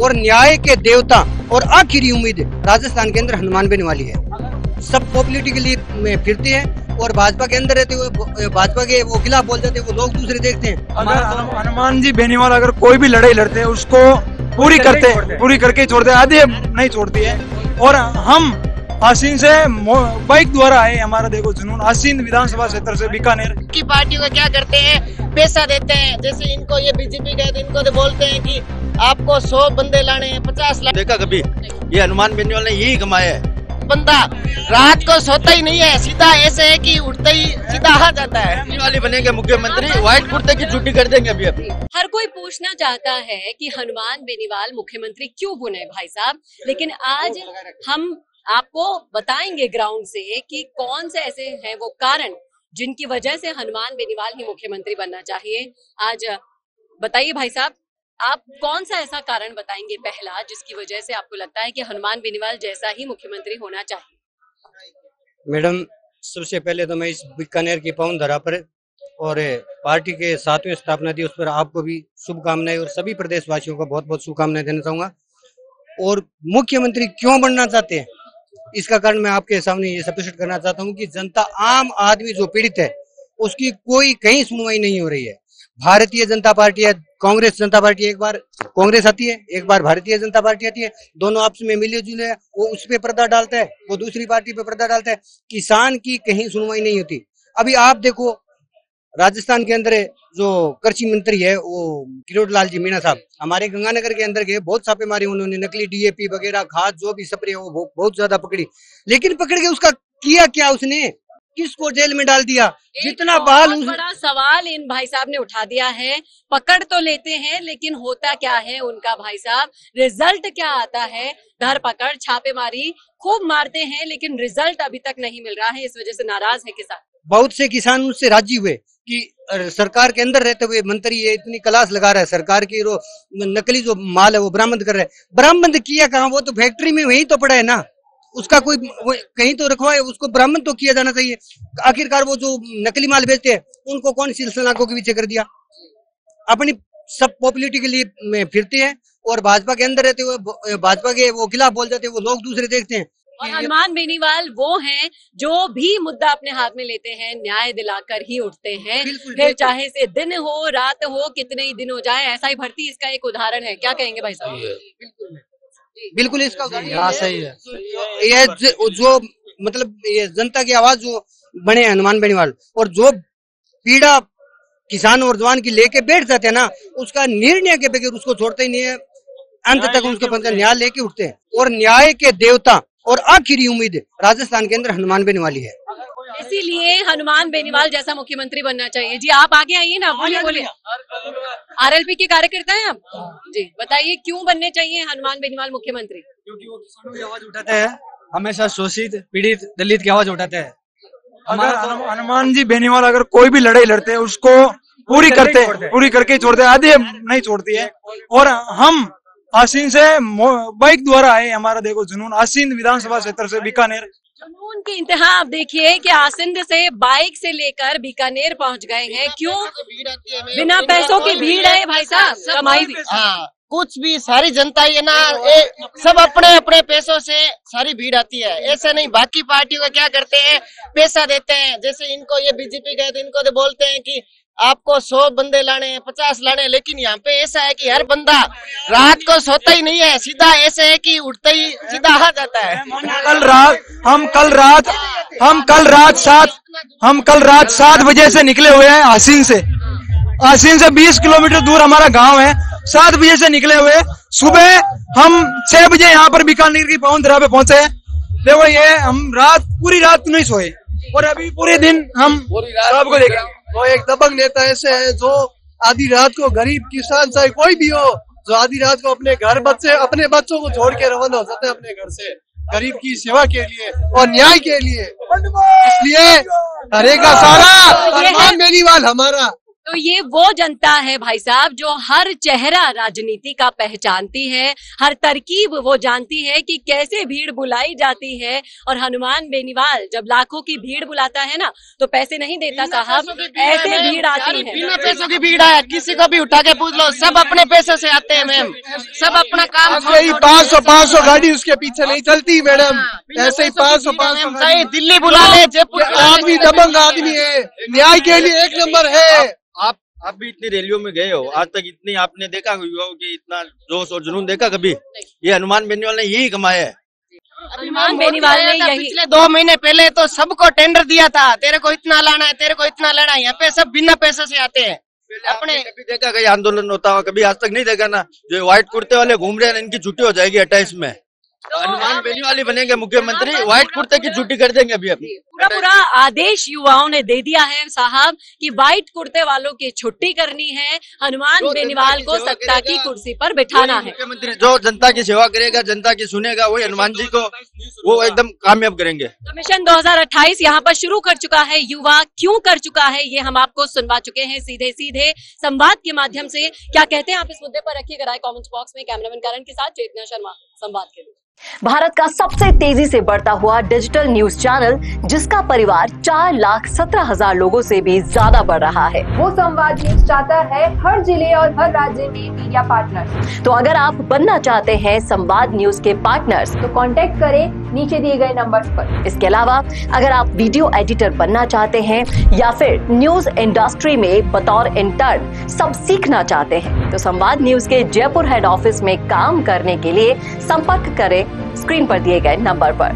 और न्याय के देवता और आखिरी उम्मीद राजस्थान के अंदर हनुमान बेनीवाल है। सब पॉपुलरिटी के लिए फिरते हैं और भाजपा के अंदर रहते हुए भाजपा के वो खिलाफ बोल जाते हैं, वो लोग दूसरे देखते हैं। अगर हनुमान जी बेनीवाल अगर कोई भी लड़ाई लड़ते हैं उसको पूरी करके छोड़ते हैं, आधी नहीं छोड़ती है। और हम आसीन से बाइक द्वारा आए, हमारा देखो जुनून आसीन विधानसभा क्षेत्र से बीकानेर की पार्टी को क्या करते हैं, पैसा देते हैं। जैसे इनको ये बीजेपी कहते हैं, इनको तो बोलते हैं कि आपको 100 बंदे लाने हैं, 50 लाने। देखा कभी ये हनुमान बेनीवाल ने यही कमाया है। बंदा रात को सोता ही नहीं है, सीधा ऐसे है कि उठते ही सीधा आ जाता है। बेनीवाल बनेंगे मुख्यमंत्री, व्हाइट कुर्ते की छुट्टी कर देंगे अभी। हर कोई पूछना चाहता है कि हनुमान बेनीवाल मुख्यमंत्री क्यों बने भाई साहब, लेकिन आज हम आपको बताएंगे ग्राउंड से कि कौन से ऐसे हैं वो कारण जिनकी वजह से हनुमान बेनीवाल ही मुख्यमंत्री बनना चाहिए। आज बताइए भाई साहब, आप कौन सा ऐसा कारण बताएंगे पहला जिसकी वजह से आपको लगता है कि हनुमान बेनीवाल जैसा ही मुख्यमंत्री होना चाहिए? मैडम, सबसे पहले तो मैं इस बीकानेर की पावन धरा पर और पार्टी के 7वें स्थापना दिवस पर आपको भी शुभकामनाएं और सभी प्रदेशवासियों को बहुत बहुत शुभकामनाएं देना चाहूंगा। और मुख्यमंत्री क्यों बनना चाहते हैं इसका कारण मैं आपके सामने ये स्पष्ट करना चाहता हूं कि जनता, आम आदमी जो पीड़ित है उसकी कोई कहीं सुनवाई नहीं हो रही है। भारतीय जनता पार्टी है, कांग्रेस जनता पार्टी, एक बार कांग्रेस आती है, एक बार भारतीय जनता पार्टी आती है, दोनों आपस में मिले जुले है। वो उस पे पर्दा डालता है, वो दूसरी पार्टी पे पर्दा डालता है। किसान की कहीं सुनवाई नहीं होती। अभी आप देखो राजस्थान के अंदर जो कृषि मंत्री है वो किरोड़लाल जी मीणा साहब हमारे गंगानगर के अंदर गए, बहुत छापे मारे उन्होंने, नकली डीएपी वगैरह खाद जो भी स्प्रे वो बहुत ज्यादा पकड़ी। लेकिन पकड़ के उसका किया क्या, उसने किसको जेल में डाल दिया? जितना बहाल बड़ा सवाल इन भाई साहब ने उठा दिया है। पकड़ तो लेते हैं लेकिन होता क्या है उनका भाई साहब, रिजल्ट क्या आता है? धरपकड़, छापेमारी खूब मारते हैं लेकिन रिजल्ट अभी तक नहीं मिल रहा है। इस वजह से नाराज है किसान। बहुत से किसान उससे राजी हुए कि सरकार के अंदर रहते हुए मंत्री ये इतनी क्लास लगा रहा है, सरकार की जो नकली जो माल है वो बरामद कर रहा है। बरामद किया कहाँ? वो तो फैक्ट्री में वही तो पड़ा है ना, उसका कोई कहीं तो रखवा है, उसको बरामद तो किया जाना चाहिए। आखिरकार वो जो नकली माल बेचते हैं उनको कौन सी सलाखों के पीछे कर दिया? अपनी सब पॉपुलरिटी के लिए फिरते हैं और भाजपा के अंदर रहते हुए भाजपा के वो खिलाफ बोल जाते हैं, वो लोग दूसरे देखते हैं। और हनुमान बेनीवाल वो हैं जो भी मुद्दा अपने हाथ में लेते हैं न्याय दिलाकर ही उठते हैं। फिर चाहे से दिन हो रात हो, कितने ही दिन हो जाए। ऐसा ही भर्ती इसका एक उदाहरण है। क्या कहेंगे भाई साहब? बिल्कुल इसका सही है। ये जो मतलब ये जनता की आवाज जो बने हनुमान बेनीवाल, और जो पीड़ा किसान और जवान की लेके बैठ जाते हैं ना, उसका निर्णय के बगैर उसको छोड़ते ही नहीं है। अंत तक उसको न्याय लेके उठते हैं। और न्याय के देवता और आखिरी उम्मीद राजस्थान के अंदर हनुमान बेनीवाल है। इसीलिए हनुमान बेनीवाल जैसा मुख्यमंत्री बनना चाहिए। जी आप आगे आइए ना, बोलिए। आरएलपी के कार्यकर्ता हैं आप जी, बताइए क्यों बनने चाहिए हनुमान बेनीवाल मुख्यमंत्री? क्योंकि वो किसानों की आवाज उठाते हैं, हमेशा शोषित पीड़ित दलित की आवाज उठाते हैं। अगर हनुमान जी बेनीवाल अगर कोई भी लड़ाई लड़ते हैं उसको पूरी करके छोड़ते हैं, आधी नहीं छोड़ती है। और हम आसीन से बाइक द्वारा आए, हमारा देखो जुनून आसीन विधानसभा क्षेत्र से बीकानेर। जुनून की इंतहा आप देखिए कि आसिंद से बाइक से लेकर बीकानेर पहुंच गए हैं। क्यों? बिना पैसों की भीड़ है भाई साहब, कमाई भी। हाँ, कुछ भी सारी जनता है ना, सब अपने अपने पैसों से सारी भीड़ आती है। ऐसे नहीं, बाकी पार्टी को क्या करते हैं, पैसा देते हैं। जैसे इनको ये बीजेपी कहते हैं, इनको तो बोलते हैं कि आपको 100 बंदे लाने हैं, 50 लाने हैं। लेकिन यहाँ पे ऐसा है कि हर बंदा रात को सोता ही नहीं है, सीधा ऐसे है कि उठते ही सीधा आ जाता है। हम कल रात 7 बजे से निकले हुए हैं आसीन से 20 किलोमीटर दूर हमारा गांव है। 7 बजे से निकले हुए, सुबह हम 6 बजे यहाँ पर बीकानेर की पावन धरा पे पहुंचे। देखो ये हम पूरी रात नहीं सोए और अभी पूरे दिन हम आपको देखेंगे। वो एक दबंग नेता ऐसे है जो आधी रात को, गरीब किसान चाहे कोई भी हो, जो आधी रात को अपने बच्चों को छोड़ के रवाना हो जाते हैं अपने घर से, गरीब की सेवा के लिए और न्याय के लिए। इसलिए करेगा सारा हनुमान बेनीवाल हमारा। तो ये वो जनता है भाई साहब जो हर चेहरा राजनीति का पहचानती है, हर तरकीब वो जानती है कि कैसे भीड़ बुलाई जाती है। और हनुमान बेनीवाल जब लाखों की भीड़ बुलाता है ना तो पैसे नहीं देता साहब, ऐसे भीड़ आती है। बिना पैसों की भीड़ है, किसी को भी उठा के पूछ लो, सब अपने पैसे से आते हैं मैम, सब अपना काम। 500 गाड़ी उसके पीछे नहीं चलती मैडम, ऐसे ही 500 चाहे दिल्ली बुला ले, जयपुर आदमी दबंग आदमी है, न्याय के लिए एक नंबर है। आप भी इतनी रैलियों में गए हो, आज तक इतनी आपने देखा युवाओं के इतना जोश और जुनून देखा कभी? ये हनुमान बेनीवाल ने यही कमाया है। हनुमान बेनीवाल ने यही पिछले 2 महीने पहले तो सबको टेंडर दिया था, तेरे को इतना लाना है, तेरे को इतना लेना है। यहाँ पे सब बिना पैसे से आते हैं। अपने कभी देखा कहीं आंदोलन होता हुआ? कभी आज तक नहीं देखा ना। जो व्हाइट कुर्ते वाले घूम रहे हैं इनकी छुट्टी हो जाएगी 28 में। हनुमान बेनीवाल ही बनेंगे मुख्यमंत्री, व्हाइट कुर्ते की छुट्टी कर देंगे अभी। पूरा आदेश युवाओं ने दे दिया है साहब कि व्हाइट कुर्ते वालों की छुट्टी करनी है, हनुमान बेनीवाल को सत्ता की कुर्सी पर बिठाना है। मुख्यमंत्री जो जनता की सेवा करेगा, जनता की सुनेगा, वही हनुमान जी को वो एकदम कामयाब करेंगे। तो मिशन 2028 यहाँ पर शुरू कर चुका है। युवा क्यों कर चुका है ये हम आपको सुनवा चुके हैं सीधे संवाद के माध्यम से। क्या कहते हैं आप इस मुद्दे पर रखिएगा राय कमेंट बॉक्स में। कैमरामैन करण के साथ चेतना शर्मा, संवाद के लिए। भारत का सबसे तेजी से बढ़ता हुआ डिजिटल न्यूज चैनल जिसका परिवार 4,17,000 लोगों से भी ज्यादा बढ़ रहा है, वो संवाद न्यूज चाहता है हर जिले और हर राज्य में मीडिया पार्टनर। तो अगर आप बनना चाहते हैं संवाद न्यूज के पार्टनर्स तो कांटेक्ट करें नीचे दिए गए नंबर्स पर। इसके अलावा अगर आप वीडियो एडिटर बनना चाहते हैं या फिर न्यूज इंडस्ट्री में बतौर इंटर्न सब सीखना चाहते हैं तो संवाद न्यूज के जयपुर हेड ऑफिस में काम करने के लिए संपर्क करें स्क्रीन पर दिए गए नंबर पर।